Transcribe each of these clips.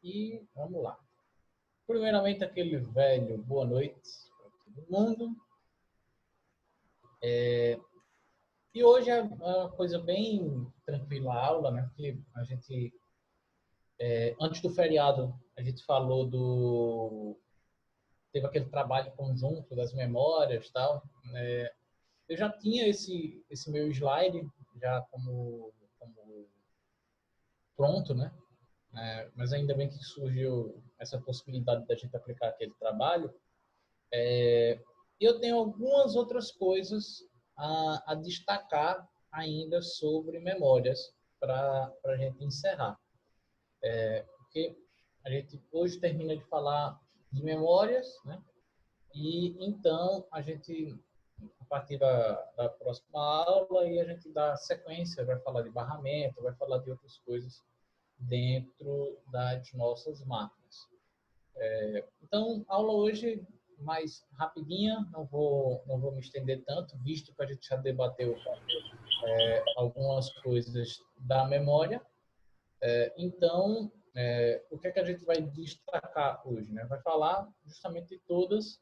e vamos lá. Primeiramente, aquele velho boa noite para todo mundo. E hoje é uma coisa bem tranquila a aula, né? Porque a gente, antes do feriado, a gente falou teve aquele trabalho conjunto das memórias e tal. Eu já tinha esse meu slide já como pronto, né? Mas ainda bem que surgiu essa possibilidade da gente aplicar aquele trabalho. E eu tenho algumas outras coisas a destacar ainda sobre memórias para a gente encerrar. Porque a gente hoje termina de falar de memórias, né? E então a gente, a partir da próxima aula, e a gente dá sequência, vai falar de barramento, vai falar de outras coisas dentro das nossas máquinas. Então, a aula hoje mais rapidinha, não vou me estender tanto, visto que a gente já debateu algumas coisas da memória. Então, o que é que a gente vai destacar hoje? Né? Vai falar justamente de todas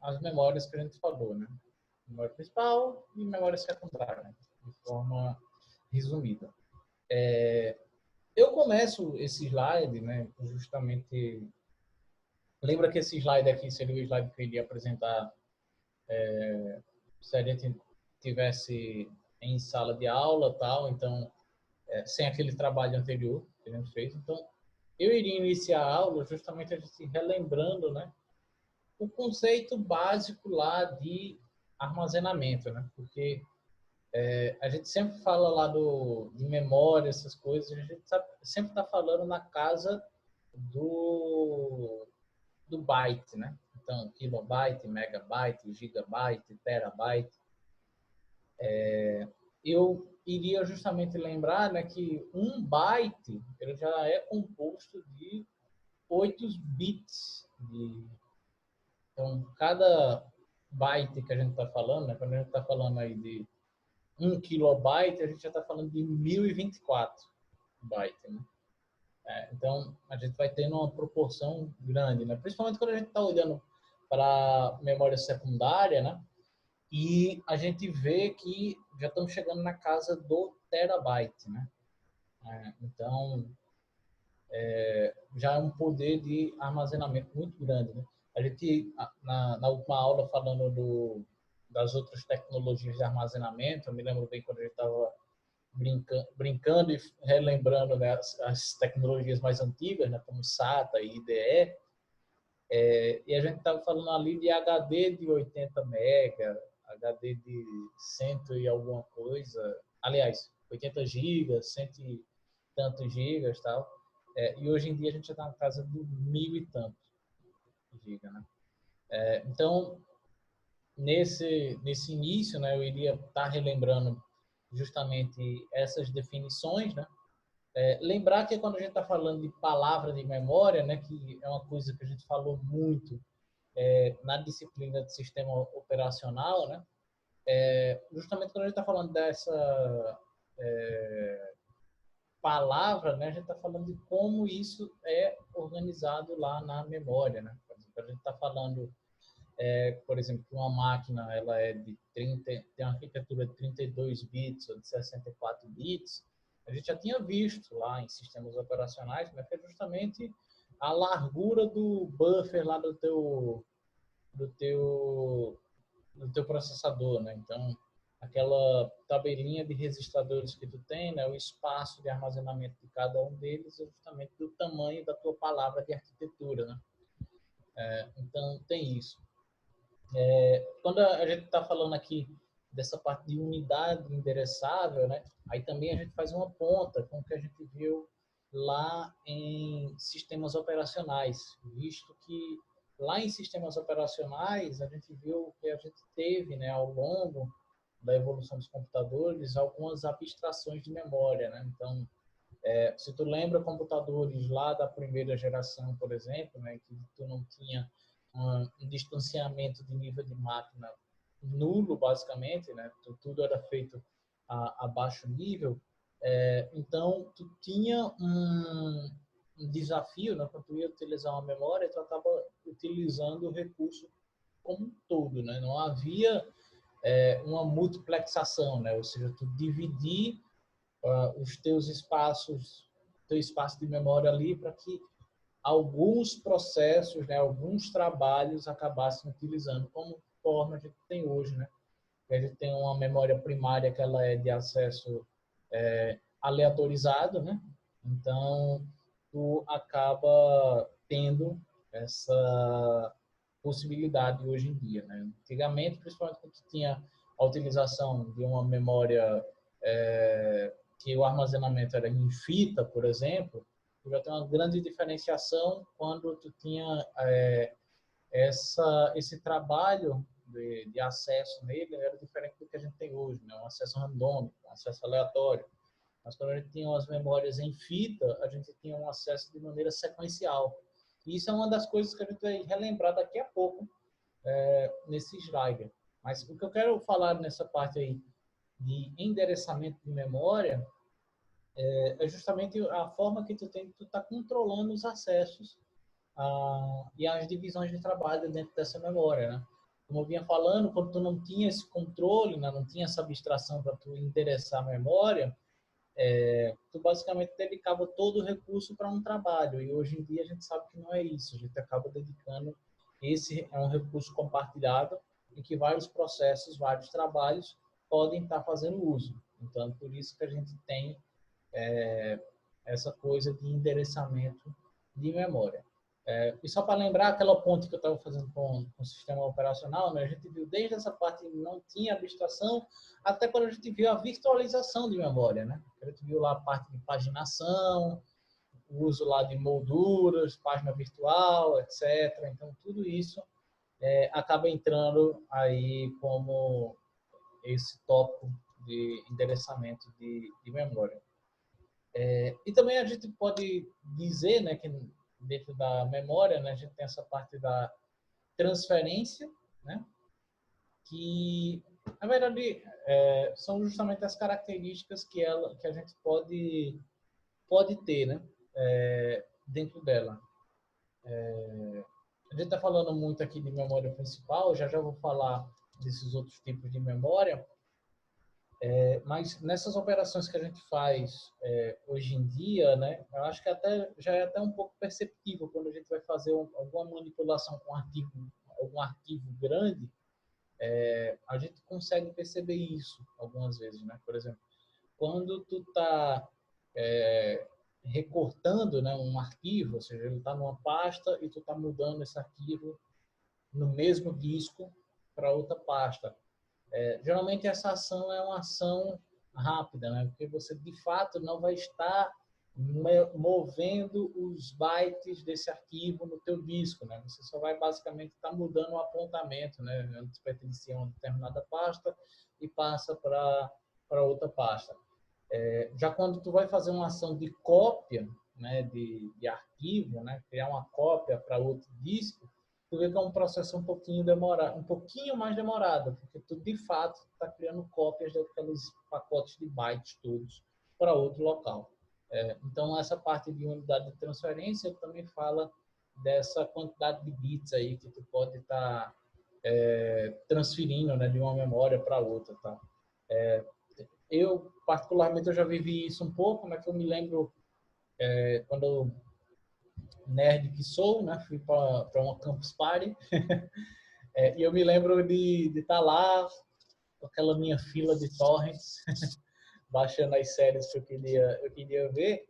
as memórias que a gente falou, né? Memória principal e memória secundária, né? De forma resumida. Eu começo esse slide, né, justamente. Lembra que esse slide aqui seria o slide que eu iria apresentar se a gente tivesse em sala de aula, tal, então sem aquele trabalho anterior que a gente fez. Então, eu iria iniciar a aula justamente a gente relembrando, né, o conceito básico lá de armazenamento, né? Porque a gente sempre fala lá de memória, essas coisas, a gente sempre está falando na casa do byte, né? Então, kilobyte, megabyte, gigabyte, terabyte. Eu iria justamente lembrar, né, que um byte ele já é composto de 8 bits. Então, cada byte que a gente está falando, né, quando a gente está falando aí de 1 kilobyte, a gente já está falando de 1024 bytes, né? Então, a gente vai tendo uma proporção grande, né? Principalmente quando a gente está olhando para memória secundária, né? E a gente vê que já estamos chegando na casa do terabyte, né? Então, já é um poder de armazenamento muito grande, né? A gente, na última aula, falando das outras tecnologias de armazenamento, eu me lembro bem quando a gente estava brincando e relembrando, né, as tecnologias mais antigas, né, como SATA e IDE, e a gente estava falando ali de HD de 80 mega, HD de 100 e alguma coisa, aliás, 80 gigas, 100 e tantos gigas e tal. E hoje em dia a gente já está na casa do 1000 e tantos gigas, né? Então, nesse início, né, eu iria estar relembrando justamente essas definições, né? Lembrar que quando a gente está falando de palavra de memória, né, que é uma coisa que a gente falou muito na disciplina de sistema operacional, né, justamente quando a gente está falando dessa palavra, né, a gente está falando de como isso é organizado lá na memória, né? Por exemplo, a gente está falando, por exemplo, que uma máquina ela é de 30, tem uma arquitetura de 32 bits ou de 64 bits. A gente já tinha visto lá em sistemas operacionais, né, que é justamente a largura do buffer lá do teu, do teu processador, né? Então, aquela tabelinha de registradores que tu tem, né, o espaço de armazenamento de cada um deles é justamente do tamanho da tua palavra de arquitetura, né? Então, tem isso. Quando a gente está falando aqui dessa parte de unidade endereçável, né, aí também a gente faz uma ponta com o que a gente viu lá em sistemas operacionais, visto que lá em sistemas operacionais a gente viu que a gente teve, né, ao longo da evolução dos computadores algumas abstrações de memória, né? Então, se tu lembra computadores lá da primeira geração, por exemplo, né, que tu não tinha um distanciamento de nível de máquina nulo, basicamente, né? Tudo era feito a baixo nível. Então, tu tinha desafio, né? Quando tu ia utilizar uma memória, tu acaba utilizando o recurso como um todo, né? Não havia uma multiplexação, né? Ou seja, tu dividir os teus espaços, teu espaço de memória ali para que alguns processos, né, alguns trabalhos acabassem utilizando como forma a gente tem hoje, né? A gente tem uma memória primária que ela é de acesso aleatorizado, né? Então, tu acaba tendo essa possibilidade hoje em dia, né? Antigamente, principalmente quando tu tinha a utilização de uma memória que o armazenamento era em fita, por exemplo, tu já tem uma grande diferenciação quando tu tinha esse trabalho de acesso nele era diferente do que a gente tem hoje, né? Um acesso randômico, um acesso aleatório. Mas quando a gente tinha as memórias em fita, a gente tinha um acesso de maneira sequencial. E isso é uma das coisas que a gente vai relembrar daqui a pouco nesse slide. Mas o que eu quero falar nessa parte aí de endereçamento de memória é justamente a forma que tu tá controlando os acessos e as divisões de trabalho dentro dessa memória, né? Como eu vinha falando, quando tu não tinha esse controle, né, não tinha essa abstração para tu endereçar a memória, tu basicamente dedicava todo o recurso para um trabalho. E hoje em dia a gente sabe que não é isso. A gente acaba dedicando, esse é um recurso compartilhado em que vários processos, vários trabalhos podem estar fazendo uso. Então, por isso que a gente tem essa coisa de endereçamento de memória. E só para lembrar aquela ponte que eu estava fazendo com o sistema operacional, né, a gente viu desde essa parte que não tinha abstração até quando a gente viu a virtualização de memória, né? A gente viu lá a parte de paginação, o uso lá de molduras, página virtual, etc. Então, tudo isso acaba entrando aí como esse tópico de endereçamento de memória. E também a gente pode dizer, né, que dentro da memória, né, a gente tem essa parte da transferência, né, que, na verdade, são justamente as características que a gente pode ter, né, dentro dela. A gente está falando muito aqui de memória principal, já vou falar desses outros tipos de memória, mas nessas operações que a gente faz hoje em dia, né, eu acho que já é até um pouco perceptível quando a gente vai fazer alguma manipulação com algum arquivo grande, a gente consegue perceber isso algumas vezes, né? Por exemplo, quando tu está recortando, né, um arquivo, ou seja, ele está numa pasta e tu está mudando esse arquivo no mesmo disco para outra pasta. Geralmente essa ação é uma ação rápida, né? Porque você de fato não vai estar movendo os bytes desse arquivo no teu disco, né? Você só vai basicamente estar mudando o apontamento, né? Antes pertencia a uma determinada pasta e passa para outra pasta. Já quando tu vai fazer uma ação de cópia, né, de arquivo, né, criar uma cópia para outro disco, tu vê que é um processo um pouquinho demorado, um pouquinho mais demorado, porque tu de fato está criando cópias daqueles pacotes de bytes todos para outro local. Então essa parte de unidade de transferência também fala dessa quantidade de bits aí que tu pode estar transferindo, né, de uma memória para outra, tá? Eu particularmente eu já vivi isso um pouco, né, que eu me lembro quando eu nerd que sou, né? Fui para uma campus party e eu me lembro de estar lá com aquela minha fila de torrents, baixando as séries que eu queria ver.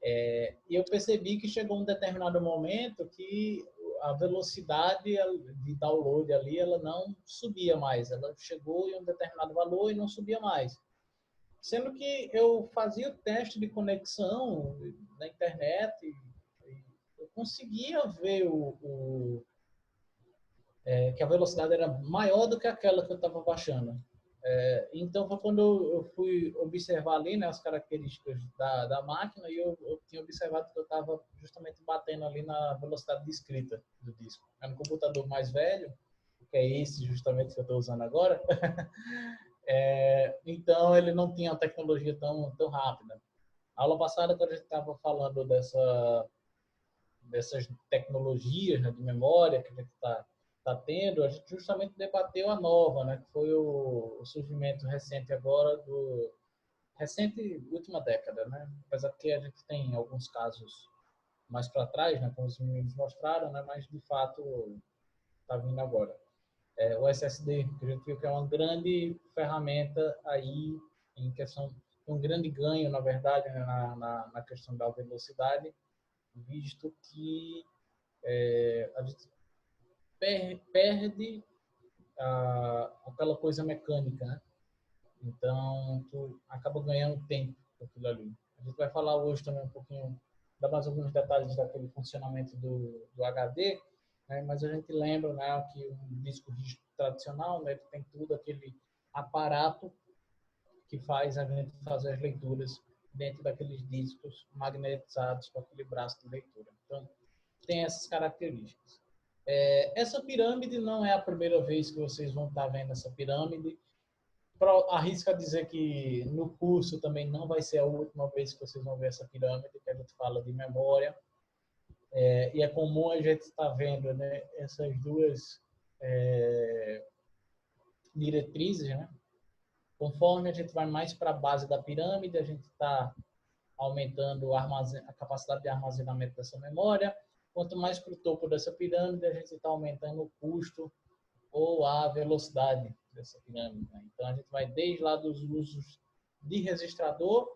E eu percebi que chegou um determinado momento que a velocidade de download ali, ela não subia mais. Ela chegou em um determinado valor e não subia mais. Sendo que eu fazia o teste de conexão na internet e eu conseguia ver que a velocidade era maior do que aquela que eu estava baixando. Então, foi quando eu fui observar ali, né, as características da máquina e eu tinha observado que eu estava justamente batendo ali na velocidade de escrita do disco. É um computador mais velho, que é esse justamente que eu estou usando agora. Então, ele não tinha uma tecnologia tão rápida. A aula passada, quando a gente estava falando dessas tecnologias, né, de memória que a gente está tendo, a gente justamente debateu a nova, né, que foi o surgimento recente agora recente última década, né, apesar que a gente tem alguns casos mais para trás, né, como os meninos mostraram, né, mas de fato está vindo agora. O SSD, que a gente viu que é uma grande ferramenta aí em questão, um grande ganho, na verdade, né, na questão da velocidade, visto que a gente perde aquela coisa mecânica, né? Então, tu acaba ganhando tempo com aquilo ali. A gente vai falar hoje também um pouquinho, dar mais alguns detalhes daquele funcionamento do HD, né? Mas a gente lembra, né, que um disco rígido tradicional, né, ele tem tudo aquele aparato que faz a gente fazer as leituras dentro daqueles discos magnetizados com aquele braço de leitura. Então, tem essas características. Essa pirâmide não é a primeira vez que vocês vão estar vendo essa pirâmide. Arrisco a dizer que no curso também não vai ser a última vez que vocês vão ver essa pirâmide, que a gente fala de memória. E é comum a gente estar vendo, né, essas duas diretrizes, né? Conforme a gente vai mais para a base da pirâmide, a gente está aumentando a capacidade de armazenamento dessa memória. Quanto mais para o topo dessa pirâmide, a gente está aumentando o custo ou a velocidade dessa pirâmide, né? Então, a gente vai desde lá dos usos de registrador,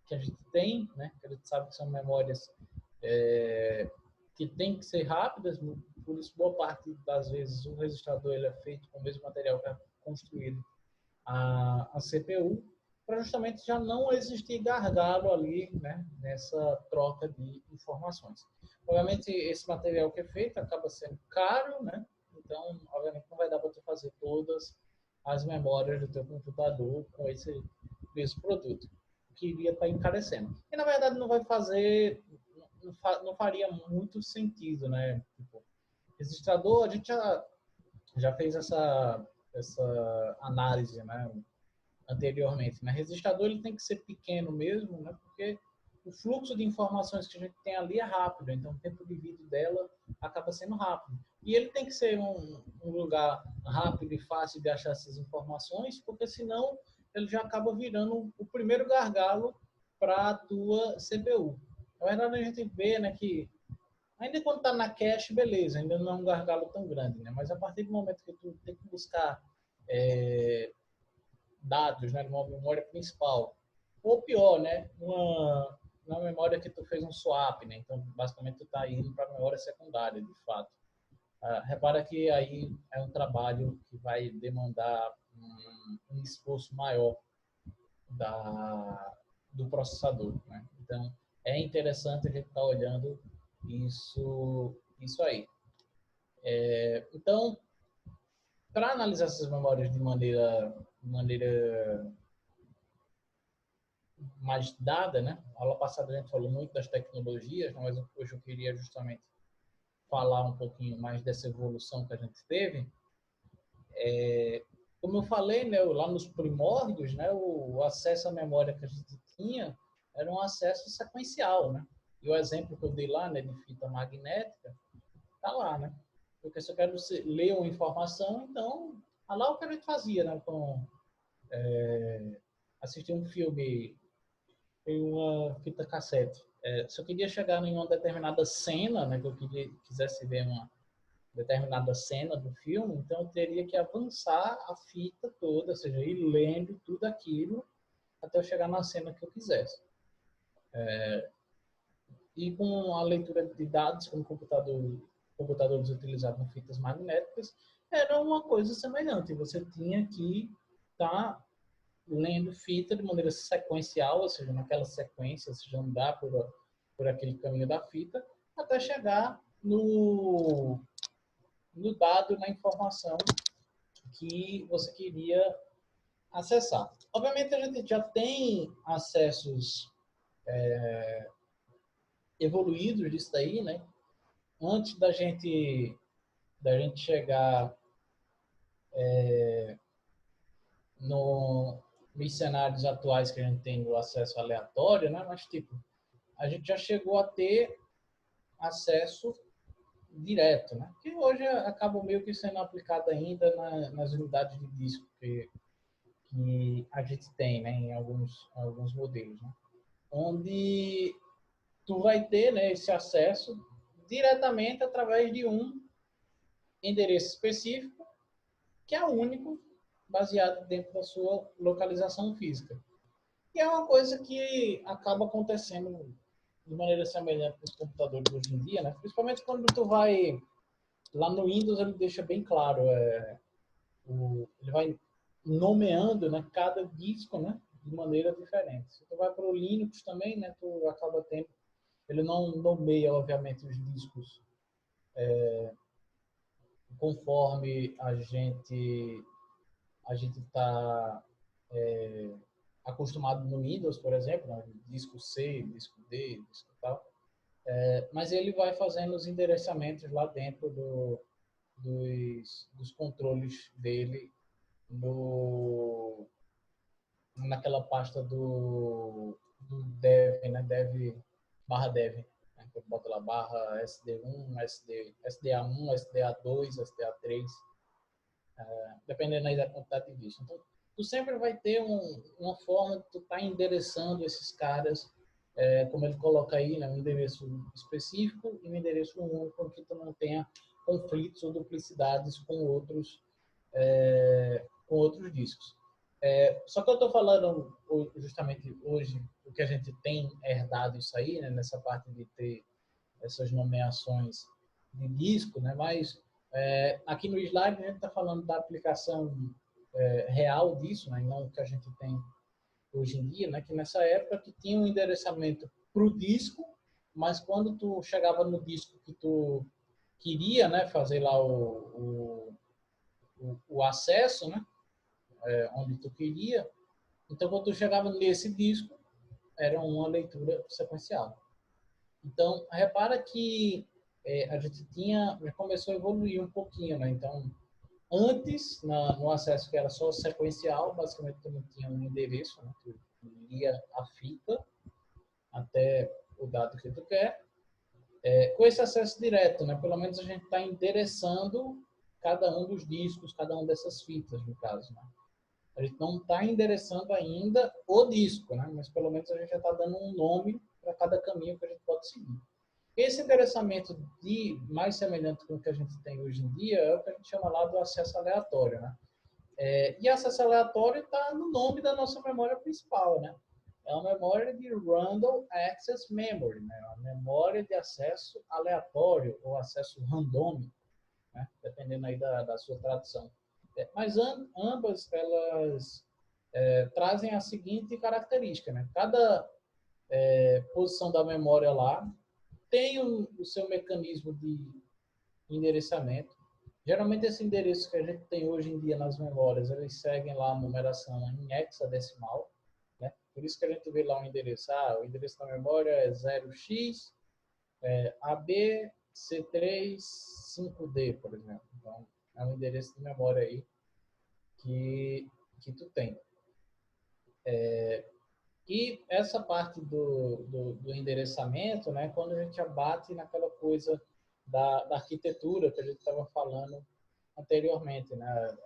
que a gente tem, né? Que a gente sabe que são memórias que tem que ser rápidas, por isso, boa parte das vezes, o registrador ele é feito com o mesmo material que é construído a CPU, para justamente já não existir gargalo ali, né, nessa troca de informações. Obviamente, esse material que é feito acaba sendo caro, né? Então, obviamente, não vai dar para tu fazer todas as memórias do teu computador com esse produto, que iria estar encarecendo. E, na verdade, não vai fazer, não faria muito sentido, né? Tipo, registrador, a gente já fez essa análise, né, anteriormente. Né? Registrador ele tem que ser pequeno mesmo, né, porque o fluxo de informações que a gente tem ali é rápido, então o tempo de vida dela acaba sendo rápido. E ele tem que ser um lugar rápido e fácil de achar essas informações, porque senão ele já acaba virando o primeiro gargalo para a tua CPU. Na verdade, a gente vê, né, que ainda quando está na cache, beleza, ainda não é um gargalo tão grande, né? Mas a partir do momento que tu tem que buscar dados, né, numa memória principal, ou pior, né, uma memória que tu fez um swap, né? Então, basicamente, tu está indo para a memória secundária, de fato. Repara que aí é um trabalho que vai demandar um esforço maior do processador, né? Então, é interessante a gente estar olhando isso aí. Então, para analisar essas memórias de maneira mais dada, né? A aula passada a gente falou muito das tecnologias, mas hoje eu queria justamente falar um pouquinho mais dessa evolução que a gente teve. Como eu falei, né, lá nos primórdios, né, o acesso à memória que a gente tinha era um acesso sequencial, né? E o exemplo que eu dei lá, né, de fita magnética, tá lá, né? Porque se eu quero ler uma informação, então, lá o que a gente fazia, né? Com, assistir um filme em uma fita cassete. Se eu queria chegar em uma determinada cena, né? Que eu quisesse ver uma determinada cena do filme, então eu teria que avançar a fita toda, ou seja, ir lendo tudo aquilo até eu chegar na cena que eu quisesse. E com a leitura de dados com computadores utilizados em fitas magnéticas, era uma coisa semelhante. Você tinha que estar lendo fita de maneira sequencial, ou seja, naquela sequência, ou seja, andar por aquele caminho da fita, até chegar no dado, na informação que você queria acessar. Obviamente, a gente já tem acessos evoluídos disso daí, né? Antes da gente chegar nos cenários atuais que a gente tem o acesso aleatório, né? Mas, tipo, a gente já chegou a ter acesso direto, né? Que hoje acaba meio que sendo aplicado ainda nas unidades de disco que a gente tem, né? Em alguns modelos, né? Onde tu vai ter, né, esse acesso diretamente através de um endereço específico que é único, baseado dentro da sua localização física. E é uma coisa que acaba acontecendo de maneira semelhante nos computadores hoje em dia, né? Principalmente quando tu vai lá no Windows, ele deixa bem claro, ele vai nomeando, né, cada disco, né, de maneira diferente. Se tu vai para o Linux também, né, tu acaba tendo, ele não nomeia, obviamente, os discos conforme a gente está acostumado no Windows, por exemplo, né? Disco C, disco D, disco tal. Mas ele vai fazendo os endereçamentos lá dentro dos controles dele naquela pasta do dev, né? Dev, né? Que bota lá barra SD1, SDA1, SDA2, SDA3, dependendo aí da quantidade de disco. Então, tu sempre vai ter uma forma de tu estar endereçando esses caras, como ele coloca aí, né, um endereço específico e um endereço único, para que tu não tenha conflitos ou duplicidades com outros discos. Só que eu estou falando justamente hoje o que a gente tem herdado isso aí, né, nessa parte de ter essas nomeações de disco, né, mas aqui no slide a gente está falando da aplicação real disso, né, e não o que a gente tem hoje em dia, né, que nessa época tu tinha um endereçamento para o disco, mas quando tu chegava no disco que tu queria, né, fazer lá o acesso, né, onde tu queria, então quando tu chegava nesse disco, era uma leitura sequencial. Então, repara que a gente já começou a evoluir um pouquinho, né? Então, antes, no acesso que era só sequencial, basicamente tu não tinha um endereço, né? Tu lia a fita até o dado que tu quer. Com esse acesso direto, né? Pelo menos a gente está endereçando cada um dos discos, cada uma dessas fitas, no caso, né? A gente não está endereçando ainda o disco, né? Mas pelo menos a gente já está dando um nome para cada caminho que a gente pode seguir. Esse endereçamento mais semelhante com o que a gente tem hoje em dia é o que a gente chama lá do acesso aleatório, né? E acesso aleatório está no nome da nossa memória principal, né? É uma memória de Random Access Memory, né? Uma memória de acesso aleatório ou acesso randômico, né? Dependendo aí da sua tradução. Mas ambas, elas trazem a seguinte característica, né? Cada posição da memória lá tem o seu mecanismo de endereçamento. Geralmente, esse endereço que a gente tem hoje em dia nas memórias, eles seguem lá a numeração em hexadecimal, né? Por isso que a gente vê lá o endereço. O endereço da memória é 0x ABC35D, por exemplo. Então, é um endereço de memória aí que tu tem. E essa parte do endereçamento, né, quando a gente abate naquela coisa da arquitetura que a gente estava falando anteriormente, né,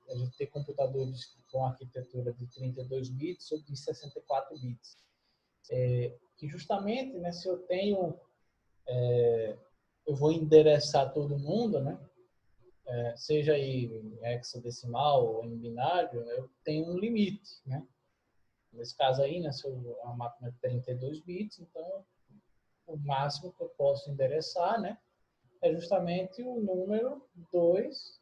a gente tem computadores com arquitetura de 32 bits ou de 64 bits, que justamente, né, se eu tenho, eu vou endereçar todo mundo, né, seja em hexadecimal ou em binário, eu tenho um limite, né. Nesse caso aí, né, se a máquina é 32 bits, então o máximo que eu posso endereçar, né, é justamente o número 2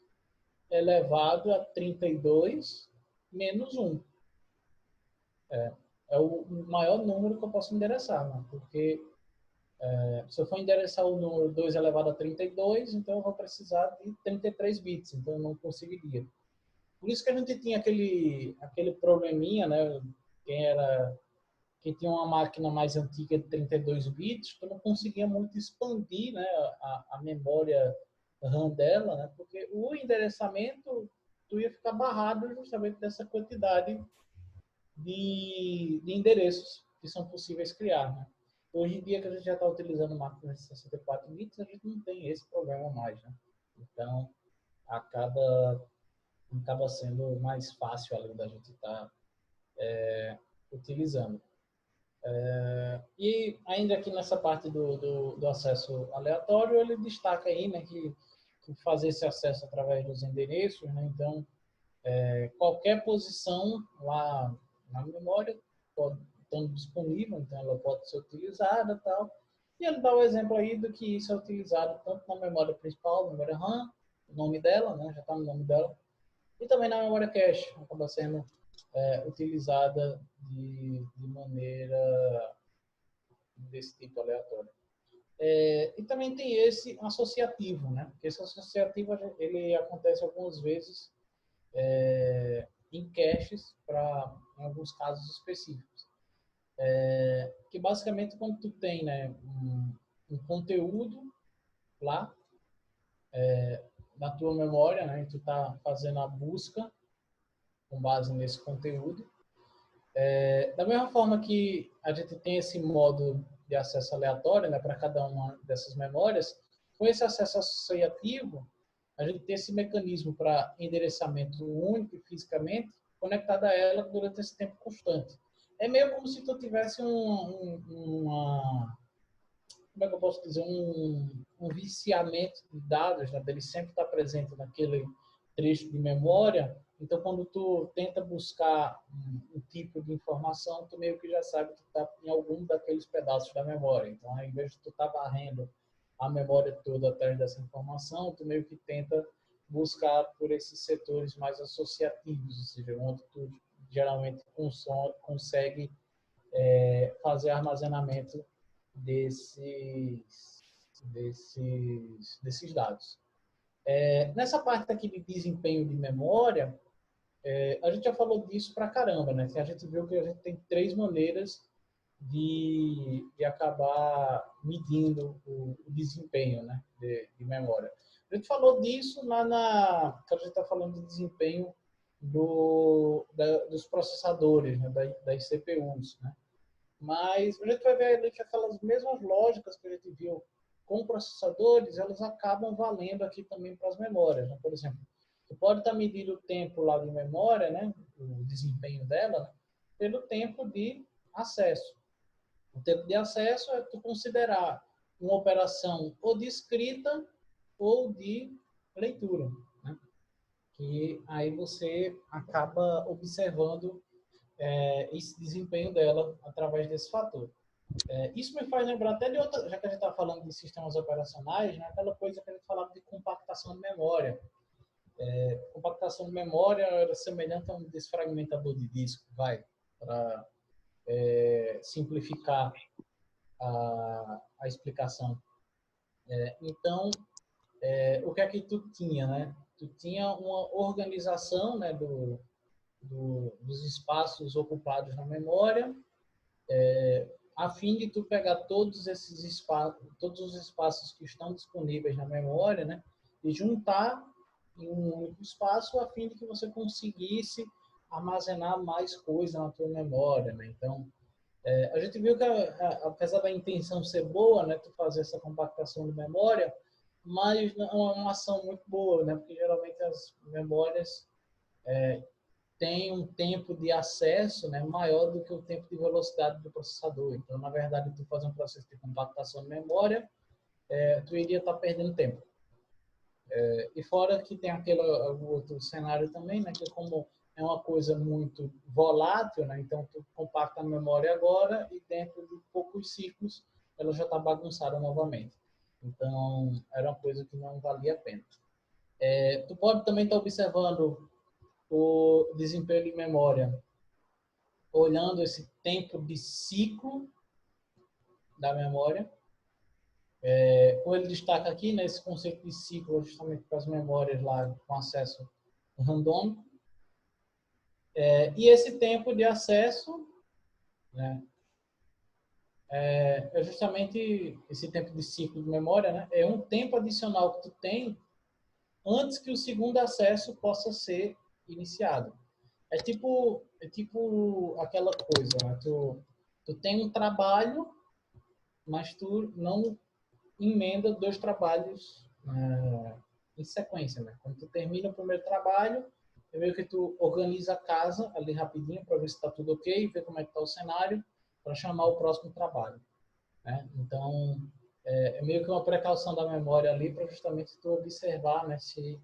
elevado a 32 menos 1. É o maior número que eu posso endereçar, né, porque se eu for endereçar o número 2 elevado a 32, então eu vou precisar de 33 bits, então eu não conseguiria. Por isso que a gente tinha aquele probleminha, né, quem tinha uma máquina mais antiga de 32 bits, tu não conseguia muito expandir, né, a memória RAM dela, né, porque o endereçamento tu ia ficar barrado justamente dessa quantidade de endereços que são possíveis criar, né? Hoje em dia que a gente já está utilizando máquinas de 64 bits, a gente não tem esse problema mais, né? Então, acaba, acaba sendo mais fácil ali da gente estar utilizando. E ainda aqui nessa parte do acesso aleatório, ele destaca aí, né, que fazer esse acesso através dos endereços, né? Então, qualquer posição lá na memória pode estar disponível, então ela pode ser utilizada e tal. E ele dá o exemplo aí do que isso é utilizado tanto na memória principal, memória RAM, o nome dela, né, já está no nome dela, e também na memória cache, acaba sendo utilizada de maneira desse tipo aleatório. E também tem esse associativo, né? Porque esse associativo ele acontece algumas vezes em caches em alguns casos específicos. Que basicamente quando tu tem, né, um conteúdo lá na tua memória, né, e tu tá fazendo a busca com base nesse conteúdo. Da mesma forma que a gente tem esse modo de acesso aleatório, né, para cada uma dessas memórias, com esse acesso associativo, a gente tem esse mecanismo para endereçamento único e fisicamente conectado a ela durante esse tempo constante. É meio como se tu tivesse uma, como é que eu posso dizer, um viciamento de dados, né? Ele sempre está presente naquele trecho de memória. Então, quando tu tenta buscar um tipo de informação, tu meio que já sabe que está em algum daqueles pedaços da memória. Então, ao invés de tu estar varrendo a memória toda atrás dessa informação, tu meio que tenta buscar por esses setores mais associativos, ou seja, onde tu geralmente consegue fazer armazenamento desses dados. Nessa parte aqui de desempenho de memória, a gente já falou disso pra caramba, né? A gente viu que a gente tem 3 maneiras de acabar medindo o desempenho, né, de memória. A gente falou disso que a gente está falando de desempenho dos processadores, né, das CPUs, né? Mas a gente vai ver ali que aquelas mesmas lógicas que a gente viu com processadores, elas acabam valendo aqui também para as memórias, né? Por exemplo, você pode estar medindo o tempo lá de memória, né, o desempenho dela, né, pelo tempo de acesso. O tempo de acesso é tu considerar uma operação ou de escrita ou de leitura, né? Que aí você acaba observando esse desempenho dela através desse fator. Isso me faz lembrar até de outra, já que a gente está falando de sistemas operacionais, né, aquela coisa que a gente falava de compactação de memória. Compactação de memória era semelhante a um desfragmentador de disco, para simplificar a explicação. Então, o que é que tu tinha, né? Tu tinha uma organização, né, dos espaços ocupados na memória, a fim de tu pegar todos esses espaços, todos os espaços que estão disponíveis na memória, né, e juntar em um único espaço, a fim de que você conseguisse armazenar mais coisa na tua memória, né? Então, a gente viu que, apesar da intenção ser boa, né, tu fazer essa compactação de memória, mas não é uma ação muito boa, né? Porque geralmente as memórias têm um tempo de acesso, né, maior do que o tempo de velocidade do processador. Então, na verdade, tu fazer um processo de compactação de memória, tu iria estar perdendo tempo. E fora que tem aquele outro cenário também, né, que como é uma coisa muito volátil, né, então tu compacta a memória agora e dentro de poucos ciclos ela já está bagunçada novamente. Então, era uma coisa que não valia a pena. Tu pode também estar observando o desempenho de memória olhando esse tempo de ciclo da memória. Como ele destaca aqui, né, esse conceito de ciclo justamente para as memórias lá com acesso randômico. E esse tempo de acesso, né, é justamente esse tempo de ciclo de memória, né, é um tempo adicional que tu tem antes que o segundo acesso possa ser iniciado. É tipo aquela coisa, né? Tu tem um trabalho mas tu não emenda dois trabalhos em sequência, né? Quando tu termina o primeiro trabalho, é meio que tu organiza a casa ali rapidinho para ver se está tudo ok, ver como é que está o cenário, para chamar o próximo trabalho, né? Então, é meio que uma precaução da memória ali para justamente tu observar, né, se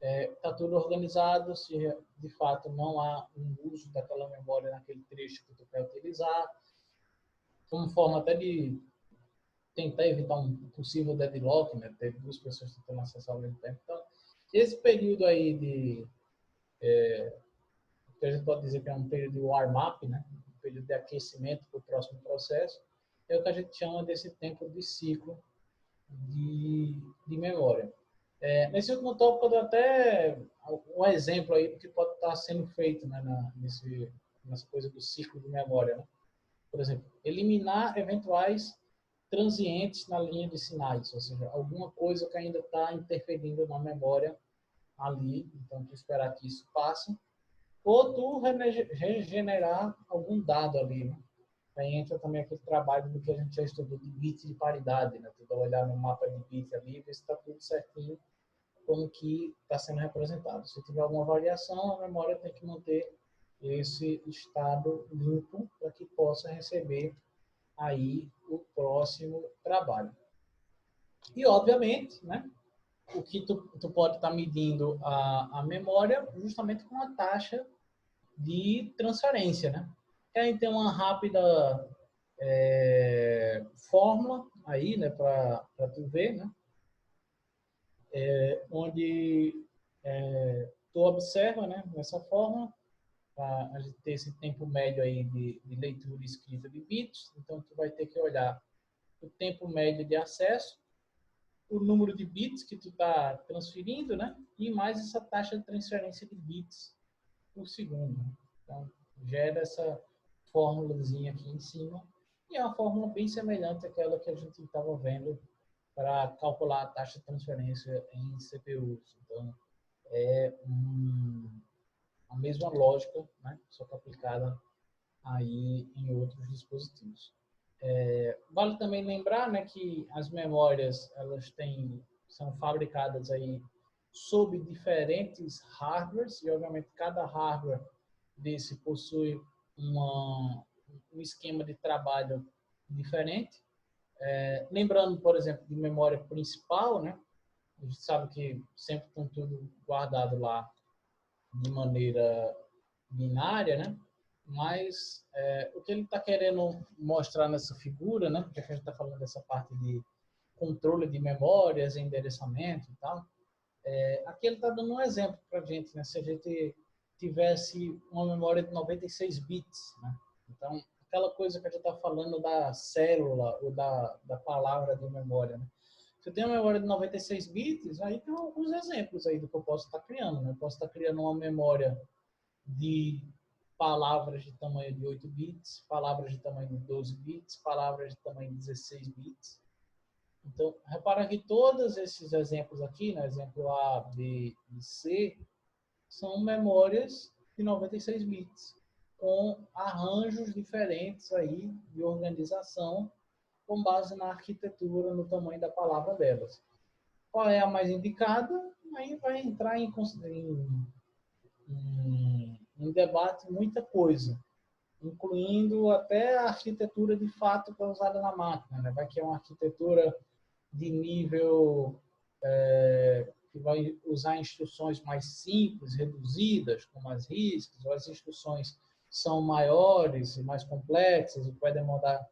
está tudo organizado, se de fato não há um uso daquela memória naquele trecho que tu quer utilizar, como forma até de tentar evitar um possível deadlock, né? Ter duas pessoas tentando acessar ao mesmo tempo. Então, esse período aí que a gente pode dizer que é um período de warm-up, né? Um período de aquecimento para o próximo processo, é o que a gente chama desse tempo de ciclo de memória. Nesse último tópico, eu dou até um exemplo aí do que pode estar sendo feito, né, nessa coisa do ciclo de memória, né? Por exemplo, eliminar eventuais transientes na linha de sinais, ou seja, alguma coisa que ainda está interferindo na memória ali, então tu esperar que isso passe, ou tu regenerar algum dado ali, né? Aí entra também aquele trabalho do que a gente já estudou de bit de paridade, né? Tu vai olhar no mapa de bit ali e ver se está tudo certinho como que está sendo representado. Se tiver alguma variação, a memória tem que manter esse estado limpo para que possa receber aí o próximo trabalho. E, obviamente, né, o que tu pode estar medindo a memória justamente com a taxa de transferência, né? E aí tem uma rápida fórmula aí, né, para tu ver, né? Onde tu observa, né, nessa fórmula, a gente ter esse tempo médio aí de leitura e escrita de bits, então tu vai ter que olhar o tempo médio de acesso, o número de bits que tu está transferindo, né? E mais essa taxa de transferência de bits por segundo. Então, gera essa fórmulazinha aqui em cima. E é uma fórmula bem semelhante àquela que a gente estava vendo para calcular a taxa de transferência em CPUs. Então, é a mesma lógica, né? Só que aplicada aí em outros dispositivos. Vale também lembrar, né, que as memórias elas são fabricadas aí sob diferentes hardwares e obviamente cada hardware desse possui um esquema de trabalho diferente. Lembrando, por exemplo, de memória principal, né, a gente sabe que sempre estão tudo guardado lá de maneira binária, né? Mas o que ele está querendo mostrar nessa figura, né? Porque a gente está falando dessa parte de controle de memórias, endereçamento e tal, aqui ele está dando um exemplo para a gente, né? Se a gente tivesse uma memória de 96 bits, né? Então, aquela coisa que a gente está falando da célula ou da palavra de memória, né? Se eu tenho uma memória de 96 bits, aí tem alguns exemplos aí do que eu posso estar criando, né? Eu posso estar criando uma memória de palavras de tamanho de 8 bits, palavras de tamanho de 12 bits, palavras de tamanho de 16 bits. Então, repara que todos esses exemplos aqui, né, exemplo A, B e C, são memórias de 96 bits, com arranjos diferentes aí de organização, com base na arquitetura, no tamanho da palavra delas. Qual é a mais indicada? Aí vai entrar em debate muita coisa, incluindo até a arquitetura de fato que é usada na máquina, né? Vai que é uma arquitetura de nível que vai usar instruções mais simples, reduzidas, com mais riscos, ou as instruções são maiores e mais complexas e vai demandar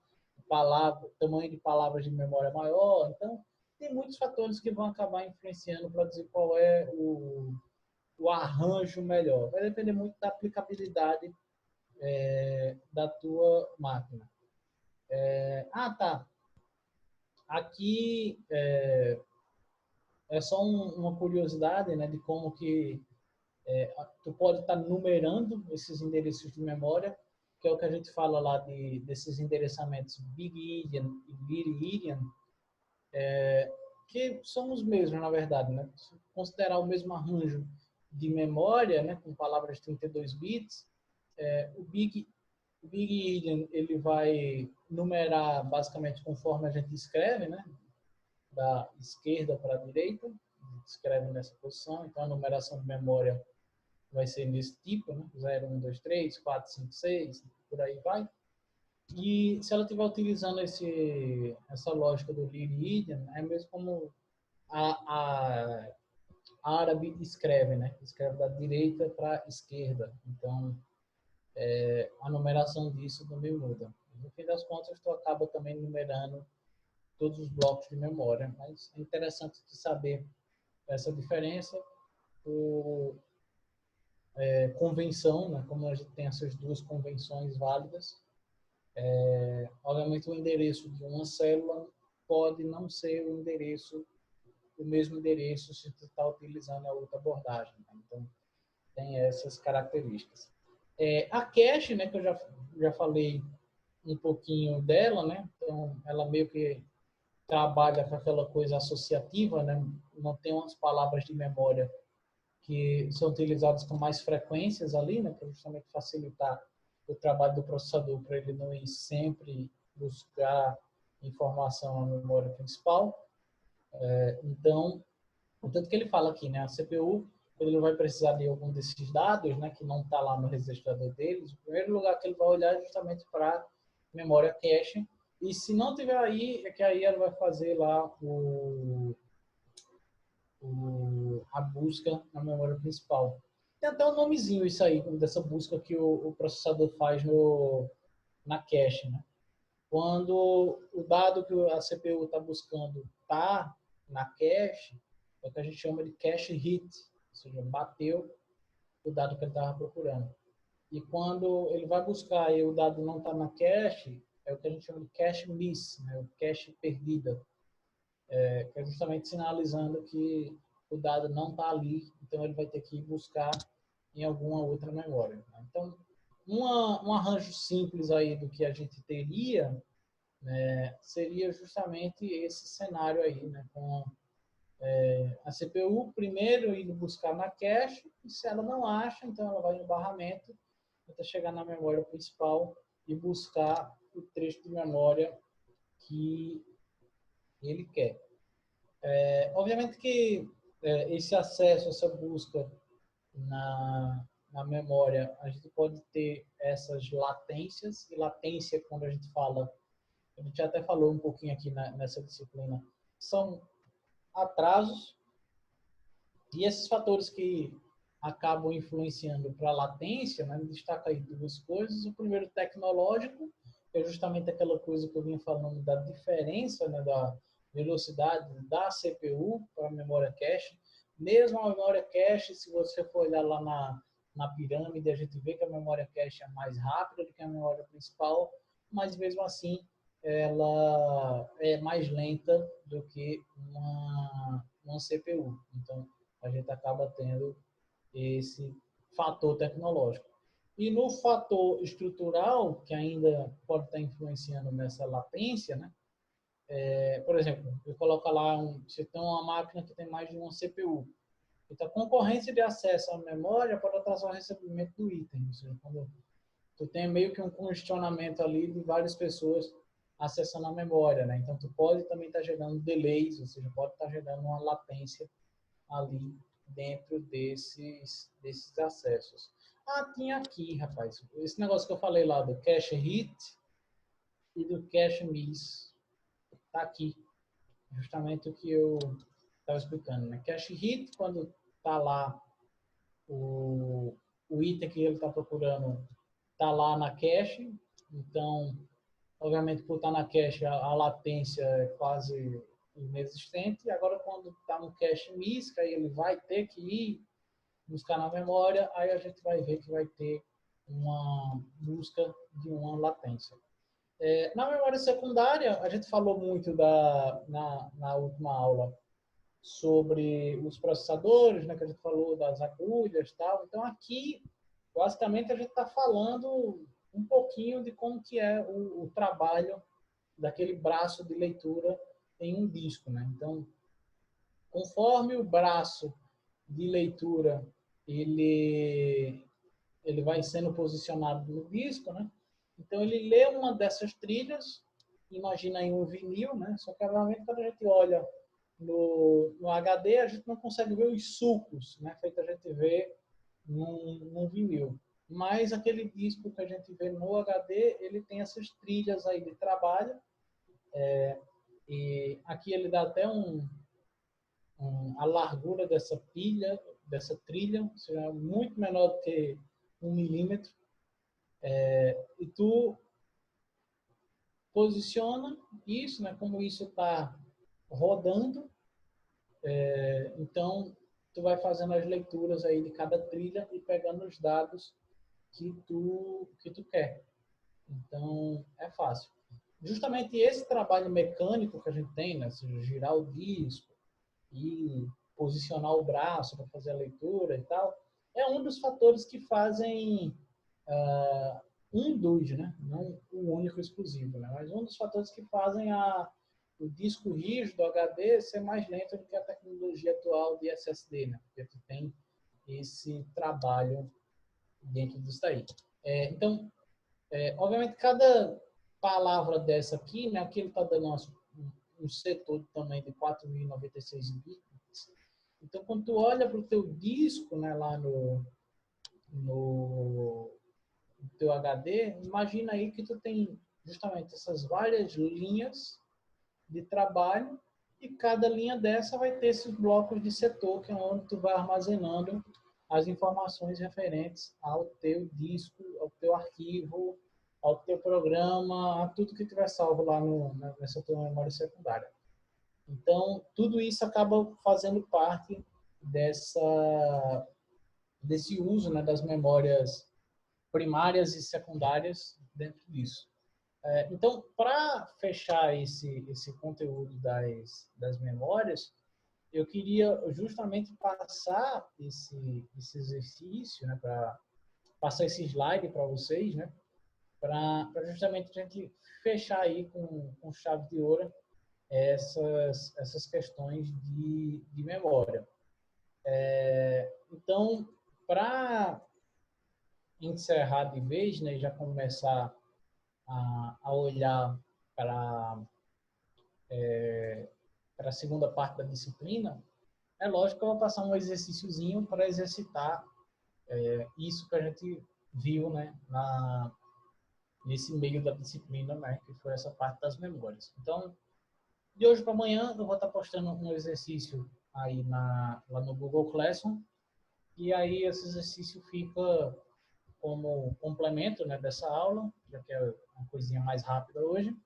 tamanho de palavras de memória maior. Então, tem muitos fatores que vão acabar influenciando para dizer qual é o arranjo melhor. Vai depender muito da aplicabilidade da tua máquina. Tá. Aqui é só uma curiosidade, né, de como que tu pode estar numerando esses endereços de memória, que é o que a gente fala lá desses endereçamentos Big Endian e Little Endian, que são os mesmos, na verdade, né? Se considerar o mesmo arranjo de memória, né, com palavras de 32 bits, o Big O Big Endian, ele vai numerar basicamente conforme a gente escreve, né? Da esquerda para a direita, escreve nessa posição. Então, a numeração de memória vai ser nesse tipo, né? 0, 1, 2, 3, 4, 5, 6, por aí vai. E se ela estiver utilizando essa lógica do Lyridian, é mesmo como a árabe escreve, né? Escreve da direita para a esquerda. Então, a numeração disso também muda. No fim das contas, tu acaba também numerando todos os blocos de memória, mas é interessante de saber essa diferença por convenção, né? Como a gente tem essas duas convenções válidas, obviamente o endereço de uma célula pode não ser o mesmo endereço se você está utilizando a outra abordagem. Né? Então, tem essas características. A cache, né, que eu já falei um pouquinho dela, né? Então, ela meio que trabalha com aquela coisa associativa, né? Não tem umas palavras de memória que são utilizadas com mais frequências ali, né? Para justamente facilitar o trabalho do processador, para ele não ir sempre buscar informação na memória principal. Então, o tanto que ele fala aqui, né? A CPU, quando ele vai precisar de algum desses dados, né? Que não está lá no registrador deles, o primeiro lugar que ele vai olhar é justamente para memória cache. E se não tiver aí, é que aí ela vai fazer lá a busca na memória principal. Tem até um nomezinho isso aí, dessa busca que o processador faz na cache, né? Quando o dado que a CPU está buscando está na cache, é o que a gente chama de cache hit, ou seja, bateu o dado que ele estava procurando. E quando ele vai buscar e o dado não está na cache, é o que a gente chama de cache miss, né? O cache perdida, que é justamente sinalizando que o dado não está ali, então ele vai ter que ir buscar em alguma outra memória. Né? Então, um arranjo simples aí do que a gente teria, né, seria justamente esse cenário aí, né, com a CPU primeiro indo buscar na cache, e se ela não acha, então ela vai no barramento até chegar na memória principal e buscar o trecho de memória que ele quer. Obviamente que esse acesso, essa busca na memória, a gente pode ter essas latências, e latência, quando a gente fala, a gente até falou um pouquinho aqui nessa disciplina, são atrasos, e esses fatores que acabam influenciando para a latência, né, destaca aí duas coisas. O primeiro, tecnológico, que é justamente aquela coisa que eu vinha falando da diferença, né, da velocidade da CPU para a memória cache. Mesmo a memória cache, se você for olhar lá na pirâmide, a gente vê que a memória cache é mais rápida do que a memória principal, mas mesmo assim ela é mais lenta do que uma CPU. Então, a gente acaba tendo esse fator tecnológico. E no fator estrutural, que ainda pode estar influenciando nessa latência, né? Por exemplo, eu coloco lá, você tem uma máquina que tem mais de uma CPU. Então, a concorrência de acesso à memória pode atrasar o recebimento do item. Ou seja, quando tu tem meio que um congestionamento ali de várias pessoas acessando a memória, né? Então, tu pode também estar gerando delays, ou seja, pode estar gerando uma latência ali dentro desses acessos. Ah, tinha aqui, rapaz, esse negócio que eu falei lá do cache hit e do cache miss. Tá aqui, justamente o que eu estava explicando, né? Cache hit, quando tá lá o item que ele está procurando, tá lá na cache, então, obviamente, por estar na cache, a latência é quase inexistente. Agora, quando está no cache miss, aí ele vai ter que ir buscar na memória, aí a gente vai ver que vai ter uma busca de uma latência. Na memória secundária, a gente falou muito na última aula sobre os processadores, né, que a gente falou das agulhas e tal. Então, aqui, basicamente, a gente está falando um pouquinho de como que é o trabalho daquele braço de leitura em um disco. Né? Então, conforme o braço de leitura ele vai sendo posicionado no disco, né? Então, ele lê uma dessas trilhas, imagina aí um vinil, né? Só que, obviamente, quando a gente olha no HD, a gente não consegue ver os sulcos, né? Feito a gente vê num vinil. Mas aquele disco que a gente vê no HD, ele tem essas trilhas aí de trabalho. E aqui ele dá até a largura dessa trilha, ou seja, é muito menor do que 1 milímetro. E tu posiciona isso, né? Como isso está rodando, então tu vai fazendo as leituras aí de cada trilha e pegando os dados que tu quer. Então, é fácil. Justamente esse trabalho mecânico que a gente tem, né? Girar o disco e posicionar o braço para fazer a leitura e tal, é um dos fatores que fazem um dos, né? Não o único exclusivo, né? Mas um dos fatores que fazem o disco rígido, HD, ser mais lento do que a tecnologia atual de SSD, né? Porque tu tem esse trabalho dentro disso daí. Então, obviamente, cada palavra dessa aqui, né? Aqui ele está dando um setor de tamanho de 4.096 bits. Então, quando tu olha para o teu disco, né, lá no teu HD, imagina aí que tu tem justamente essas várias linhas de trabalho e cada linha dessa vai ter esses blocos de setor, que é onde tu vai armazenando as informações referentes ao teu disco, ao teu arquivo, ao teu programa, a tudo que tiver salvo lá nessa tua memória secundária. Então, tudo isso acaba fazendo parte desse uso, né, das memórias primárias e secundárias dentro disso. Então, para fechar esse conteúdo das memórias, eu queria justamente passar esse exercício, né, para passar esse slide para vocês, né, para justamente a gente fechar aí com chave de ouro essas questões de memória. Então, para encerrar de vez, né, já começar a olhar para a segunda parte da disciplina, é lógico que eu vou passar um exercíciozinho para exercitar isso que a gente viu, né, nesse meio da disciplina, né, que foi essa parte das memórias. Então, de hoje para amanhã, eu vou estar postando um exercício aí lá no Google Classroom, e aí esse exercício fica como complemento, né, dessa aula, já que é uma coisinha mais rápida hoje,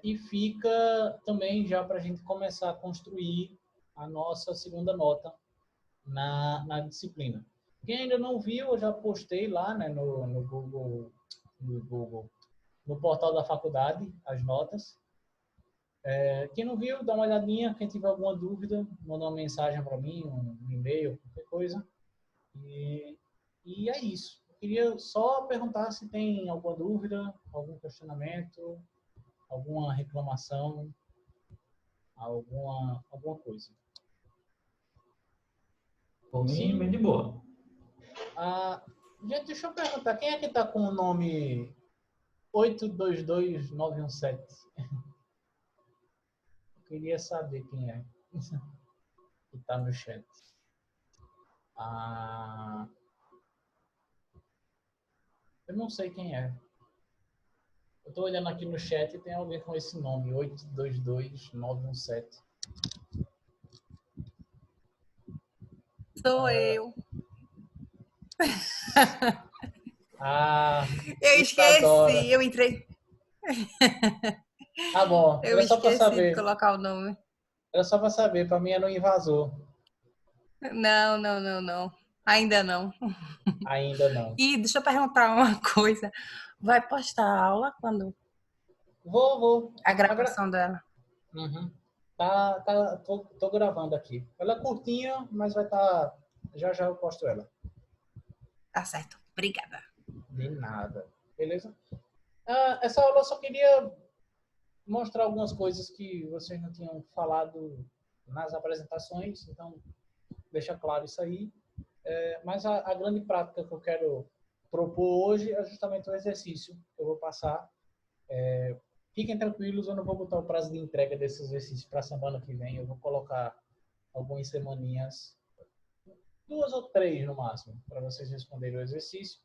e fica também já para a gente começar a construir a nossa segunda nota na disciplina. Quem ainda não viu, eu já postei lá, né, no Google, no portal da faculdade, as notas. Quem não viu, dá uma olhadinha. Quem tiver alguma dúvida, manda uma mensagem para mim, um e-mail, qualquer coisa. E é isso. Eu queria só perguntar se tem alguma dúvida, algum questionamento, alguma reclamação, alguma coisa. Por mim, bem de boa. Gente, deixa eu perguntar, quem é que está com o nome 822917? Eu queria saber quem é que está no chat. Eu não sei quem é. Eu estou olhando aqui no chat e tem alguém com esse nome, 822917. Sou eu. Eu Isadora. esqueci, eu entrei. Tá bom, Eu era só para esqueci de saber. colocar o nome. Era só para saber, para mim é no invasor. Não. Ainda não. Ainda não. E deixa eu perguntar uma coisa. Vai postar a aula quando? Vou. A gravação dela. Uhum. Tô gravando aqui. Ela é curtinha, mas vai estar. Já eu posto ela. Tá certo. Obrigada. De nada. Beleza? Essa aula eu só queria mostrar algumas coisas que vocês não tinham falado nas apresentações, então deixa claro isso aí. Mas a grande prática que eu quero propor hoje é justamente o exercício que eu vou passar. Fiquem tranquilos, eu não vou botar o prazo de entrega desse exercício para a semana que vem. Eu vou colocar algumas semaninhas, 2 ou 3 no máximo, para vocês responderem o exercício.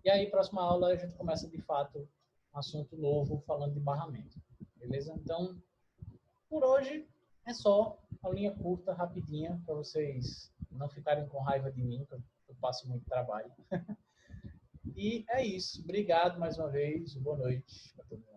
E aí, próxima aula, a gente começa de fato um assunto novo, falando de barramento. Beleza? Então, por hoje, é só uma linha curta, rapidinha, para vocês não ficarem com raiva de mim, que eu passo muito trabalho. E é isso. Obrigado mais uma vez. Boa noite para todo mundo.